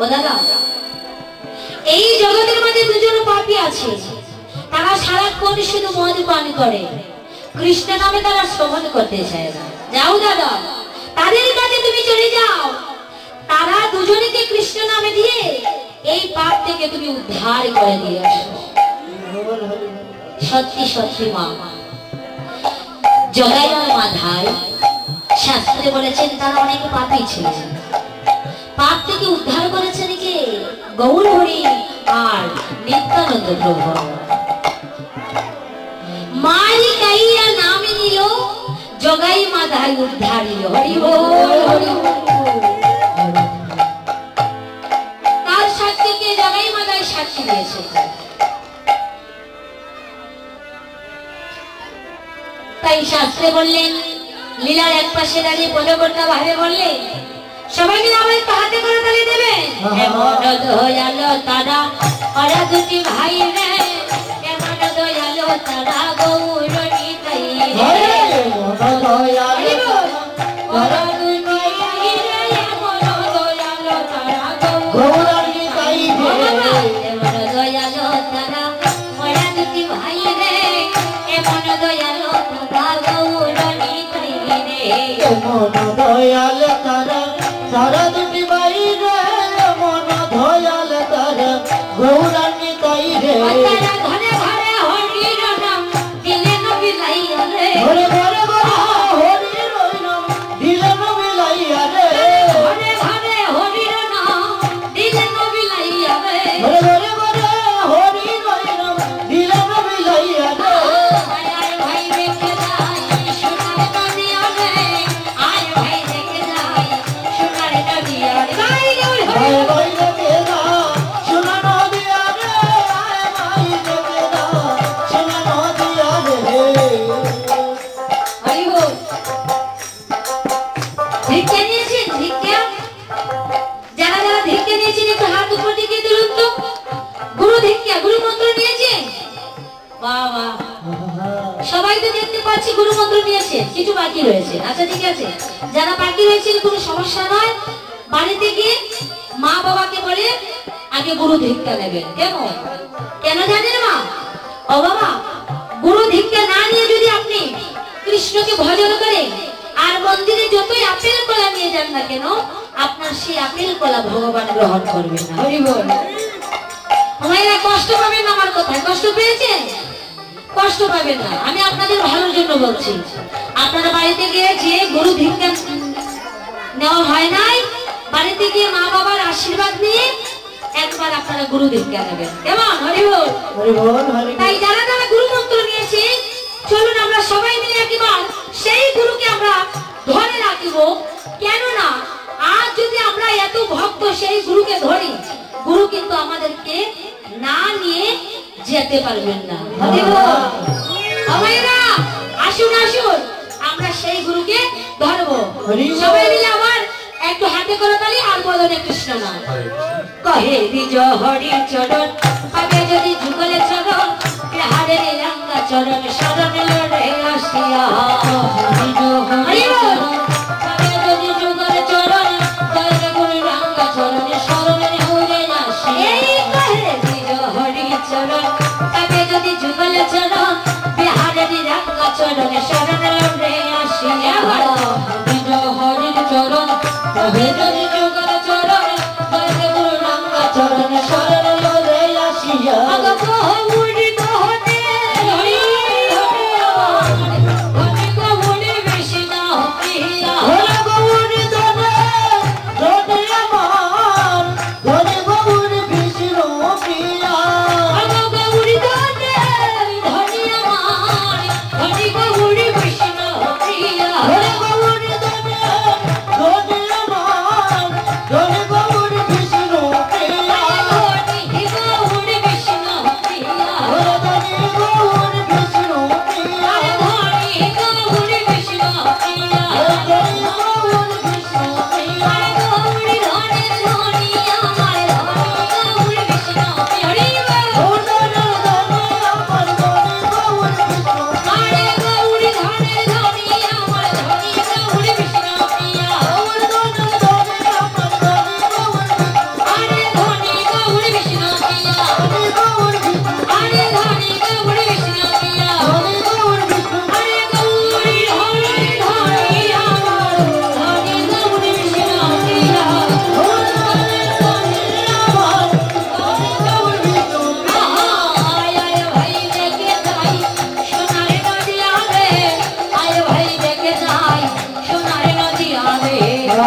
ও দাদা, এই জগতের মধ্যে দুজন পাপী আছে, তারা সারাক্ষণ শুধু মদ পান করে, কৃষ্ণ নামে তারা শ্রবণ করতে চায় না। যাও দাদা, তাদের কাছে তুমি চলে যাও, তারা দুজনকে কৃষ্ণ নামে দিয়ে এই পাপ থেকে তুমি উদ্ধার করে দিয়ে আসো। সত্যি সত্যি মা, জগাই আর মাধাই শাস্ত্রে বলেছেন তারা অনেক পাপী ছিলেন, পাপ থেকে উদ্ধার করেছেন কে? গৌর হরি আর নিত্যানন্দ প্রভু। মারি কাইয়া নামে নিল, জগাই মাধাই উদ্ধারিল। হরি বল হরি বল। তার সাক্ষীকে জগাই মাধাই সাক্ষী দিয়েছে। তাই শাস্ত্রে বললেন, লীলার এক পাশে দাঁড়িয়ে পদকর্তা ভাবে বললেন, সবাই মিলে আমার একটু হাতে করে তালি দেবেন। এমন দয়ালো তারা, ওরা দুটি ভাই রে, এমন দয়ালো তারা, গৌর নিতাই রে। এমন দয়ালো ওরা দুটি ভাই রে, এমন দয়ালো তারা, গৌর নিতাই রে। এমন দয়ালো তারা, ওরা দুটি ভাই রে, এমন দয়ালো তারা, গৌর নিতাই রে। এমন দয়াল তারা, সারা দুটি বাইরে, মন দয়াল তারা, গৌরাঙ্গী তাই রে। ঘরে ঘরে হরির নাম দিলেন বিলাইয়া রে, ঘরে ঘরে হরির নাম দিলেন বিলাইয়া রে, ঘরে ঘরে হরির নাম দিলেন বিলাইয়া রে, ঘরে ঘরে হরির নাম দিলেন বিলাইয়া রে। আয় ভাই দেখে যাই সোনার নদিয়া রে, আয় ভাই দেখে যাই সোনার নদিয়া রে। ভাই ভাই দেখে যা সোনা নদিয়া রে, আয় ভাই দেখে যা সোনা নদিয়া রে। হরি বল। ভিক্ষা নিয়েছেন? ভিক্ষা যারা যারা ভিক্ষা নিয়েছেন একটু হাত উপর দিকে তুলুন তো। গুরু ভিক্ষা, গুরু মন্ত্র নিয়েছেন? বাবা, সবাই তো দেখতে পাচ্ছি গুরু মন্ত্র নিয়েছেন, কিছু বাকি রয়েছে। আচ্ছা ঠিক আছে, যারা বাকি রয়েছে কোনো সমস্যা নয়, বাড়িতে গিয়ে মা বাবাকে বলে আগে গুরু ভিক্ষা নেবেন। কেমন? কেন জানেন মা? ও বাবা, গুরু ভিক্ষা না নিয়ে যদি আপনি কৃষ্ণকে ভজন করেন আর মন্দিরে যতই আপেল কলা নিয়ে যান না কেন, আপনার সেই আপেল কলা ভগবান গ্রহণ করবেন না। হরি বল। আপনারা কষ্ট পাবেন না, আমার কথায় কষ্ট পেয়েছেন? কষ্ট পাবেন না, আমি আপনাদের ভালোর জন্য বলছি। আপনারা বাড়িতে গিয়ে যে গুরু ভিক্ষা নেওয়া হয় নাই, বাড়িতে গিয়ে মা বাবার আশীর্বাদ নিয়ে একবার আপনারা গুরু ভিক্ষা নেবেন। কেমন? হরি বল। হরি বল হরি। তাই যারা যারা গুরু মন্ত্র নিয়েছে, চলুন আমরা সবাই মিলে একবার সেই গুরুকে আমরা ধরে রাখব। কেননা আজ যদি আমরা এত ভক্ত সেই গুরুকে ধরি, গুরু কিন্তু আমাদেরকে না নিয়ে যেতে পারবেন না। হরি বল। আমারা আসুন আসুন আমরা সেই গুরুকে ধরবো। সবাই মিলে আবার একটু হাতে করে তালি আর বলুন কৃষ্ণ নাম। কহে দ্বিজ হরি চরণ, পাবে যদি যুগলে চরণ, বিহারে রঙ্গা চরণ শরণ লড়ে আসিয়া। হরি বল। পাবে যদি যুগলে চরণ, দয়াল গুরু রঙ্গা চরণ শরণ লড়ে আসিয়া। এই কহে দ্বিজ হরি চরণ, পাবে যদি যুগলে চরণ, বিহারে রঙ্গা চরণ শরণ লড়ে আসিয়া। দ্বিজ হরি চরণ, পাবে যদি যুগলে চরণ, দয়াল গুরু রঙ্গা চরণ শরণ লড়ে আসিয়া।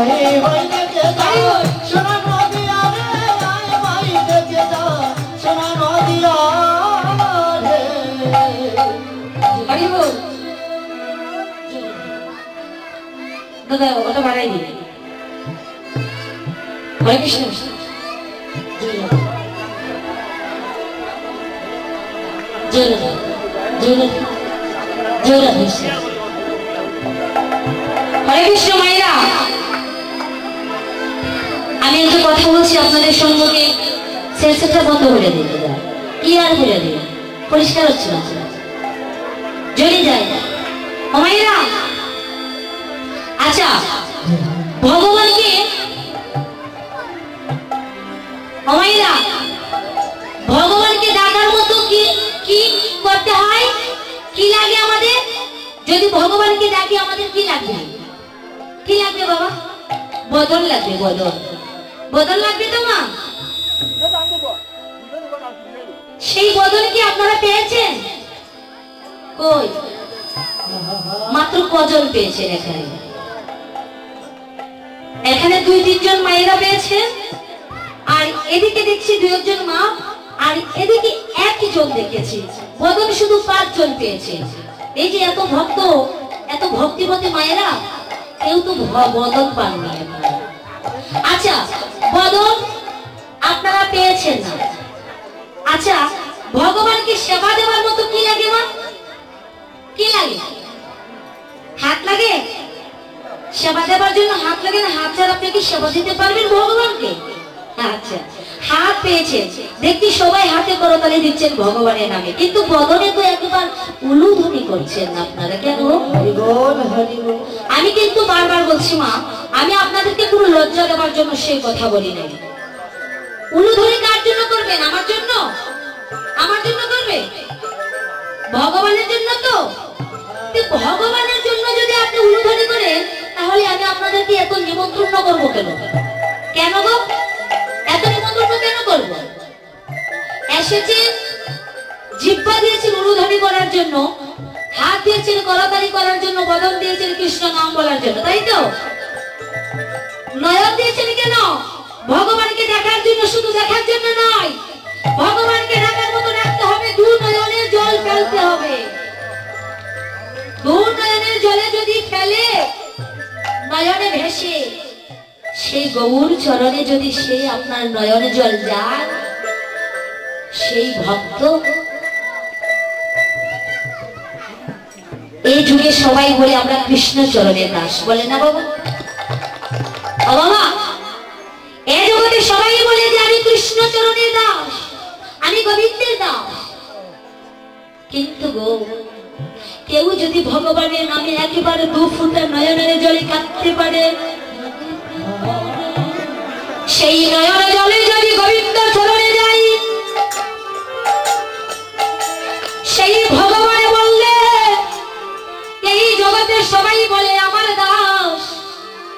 আয় ভাই দেখে যা সোনা নদিয়া রে আয় ভাই দেখে যা সোনা নদিয়া রে হরি বল দাদা ওটা বাড়াই দিন হরে কৃষ্ণ জয় জয় জয় কৃষ্ণ হরে কৃষ্ণ মায়েরা আমি একটা কথা বলছি আপনাদের সম্মুখে সেটা বন্ধ করে দিতে কি আর করে দিন পরিষ্কার হচ্ছে না জড়িয়ে যায় ও মায়েরা আচ্ছা ভগবানকে ও মায়েরা ভগবানকে ডাকার মতো কি কি করতে হয় কি লাগে আমাদের যদি ভগবানকে ডাকি আমাদের কি লাগবে কি লাগবে বাবা বদল লাগবে বদল বদল লাগবে তো মা সেই বদল কি আপনারা পেয়েছেন কই মাত্র কজন পেয়েছেন এখানে এখানে 2-3 জন মায়েরা পেয়েছেন আর এদিকে দেখছি 2-1 মা আর এদিকে একই জন দেখেছি বদল শুধু 5 জন পেয়েছে এই যে এত ভক্ত এত ভক্তিমতী মায়েরা কেউ তো বদল পাননি আচ্ছা বদল আপনারা পেয়েছেন না আচ্ছা ভগবানকে সেবা দেওয়ার মতো কি লাগে মা কি লাগে হাত লাগে সেবা দেওয়ার জন্য হাত লাগে না হাত ছাড়া আপনি কি সেবা দিতে পারবেন ভগবানকে আচ্ছা হাত পেয়েছেন দেখি সবাই হাতে করতালি দিচ্ছেন ভগবানের নামে কিন্তু বদনে তো একবার উলুধ্বনি করছেন না আপনারা কেন হরি বল হরি বল আমি কিন্তু বারবার বলছি মা আমি আপনাদেরকে কোনো লজ্জা দেওয়ার জন্য সেই কথা বলি নাই উলুধ্বনি কার জন্য করবেন আমার জন্য করবে ভগবানের জন্য তো ভগবানের জন্য যদি আপনি উলুধ্বনি করেন তাহলে আমি আপনাদেরকে এত নিমন্ত্রণ করবো কেন গো এত নিমন্ত্রণ কেন করবো এসেছেন জিহ্বা দিয়েছেন উলুধ্বনি করার জন্য হাত দিয়েছেন করতালি করার জন্য বদন দিয়েছেন কৃষ্ণ নাম বলার জন্য তাই তো নয়ন দিয়েছেন কেন ভগবানকে দেখার জন্য শুধু দেখার জন্য নয় ভগবানকে দেখার মতো রাখতে হবে 2 নয়নের জল ফেলতে হবে 2 নয়নের জলে যদি ফেলে নয়নে ভেসে সেই গৌর চরণে যদি সে আপনার নয়নে জল যায় সেই ভক্ত এই যুগে সবাই বলে আমরা কৃষ্ণ চরণের দাস বলে না বাবা ও বাবা এই জগতে সবাই বলে যে আমি কৃষ্ণ চরণের দাস আমি গোবিন্দের দাস কিন্তু গো কেউ যদি ভগবানের নামে একেবারে 2 ফোঁটা নয়নের জলে কাঁদতে পারে সেই নয়ন জলে যদি গোবিন্দ চরণে যাই সেই ভগবান বললে এই জগতে সবাই বলে আমার দাস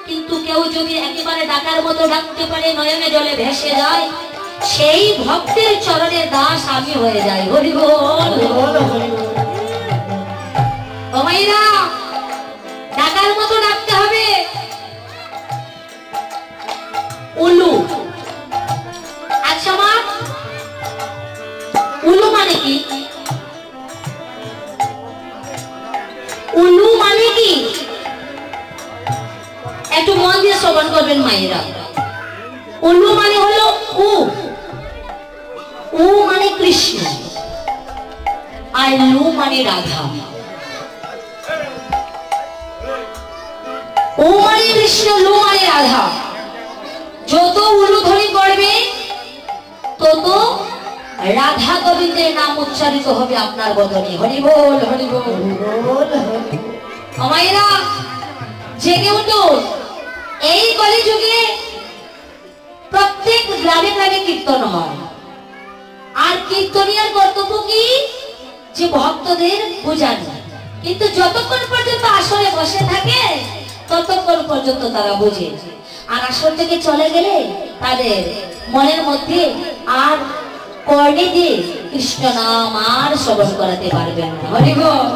কিন্তু কেউ যদি একেবারে ডাকার মতো ডাকতে পারে নয়নে জলে ভেসে যায় সেই ভক্তের চরণের দাস আমি হয়ে যাই হরি বল ও মাইরা ডাকার মতো ডাকতে হবে উলু আচ্ছা মা উলু মানে কি উলু মানে কি একটু মন দিয়ে শ্রবণ করবেন মায়েরা উলু মানে হলো উ মানে কৃষ্ণ আর লু মানে রাধা ও মানে কৃষ্ণ লু মানে রাধা যত উলুধ্বনি করবে তত রাধা গোবিন্দের নাম উচ্চারিত হবে আপনার বদনে হরি বল হরি বল আমায়রা জেগে উঠুন এই কলিযুগে প্রত্যেক গ্রামে গ্রামে কীর্তন হয় আর কীর্তনিয়ার কর্তব্য কি যে ভক্তদের বোঝানো কিন্তু যতক্ষণ পর্যন্ত আসরে বসে থাকে ততক্ষণ পর্যন্ত তারা বোঝে আর আসর থেকে চলে গেলে তাদের মনের মধ্যে আর কর্ণে দিয়ে কৃষ্ণ নাম আর শ্রবণ করাতে পারবেন না হরি বল।